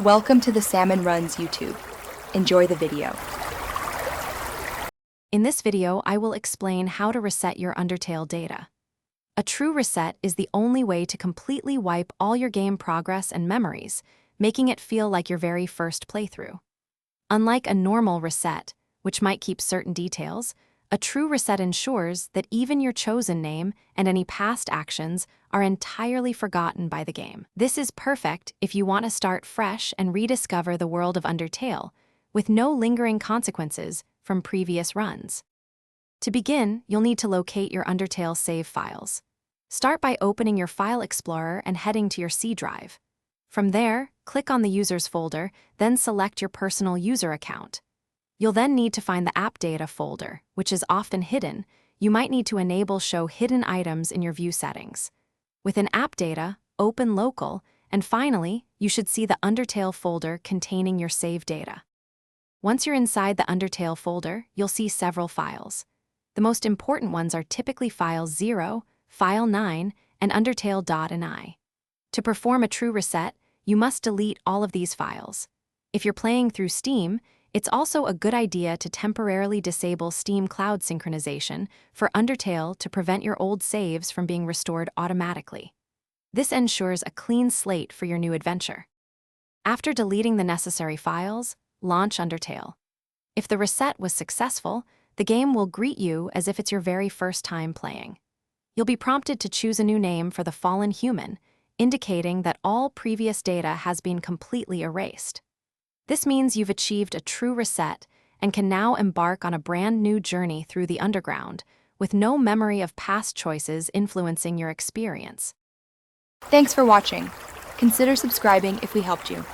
Welcome to the Salmon Runs YouTube. Enjoy the video. In this video, I will explain how to reset your Undertale data. A true reset is the only way to completely wipe all your game progress and memories, making it feel like your very first playthrough. Unlike a normal reset, which might keep certain details, a true reset ensures that even your chosen name and any past actions are entirely forgotten by the game. This is perfect if you want to start fresh and rediscover the world of Undertale, with no lingering consequences from previous runs. To begin, you'll need to locate your Undertale save files. Start by opening your File Explorer and heading to your C drive. From there, click on the Users folder, then select your personal user account. You'll then need to find the App Data folder, which is often hidden. You might need to enable Show Hidden Items in your view settings. Within App Data, open Local, and finally, you should see the Undertale folder containing your save data. Once you're inside the Undertale folder, you'll see several files. The most important ones are typically File 0, File 9, and Undertale.ini. To perform a true reset, you must delete all of these files. If you're playing through Steam, it's also a good idea to temporarily disable Steam Cloud synchronization for Undertale to prevent your old saves from being restored automatically. This ensures a clean slate for your new adventure. After deleting the necessary files, launch Undertale. If the reset was successful, the game will greet you as if it's your very first time playing. You'll be prompted to choose a new name for the fallen human, indicating that all previous data has been completely erased. This means you've achieved a true reset and can now embark on a brand new journey through the underground, with no memory of past choices influencing your experience. Thanks for watching. Consider subscribing if we helped you.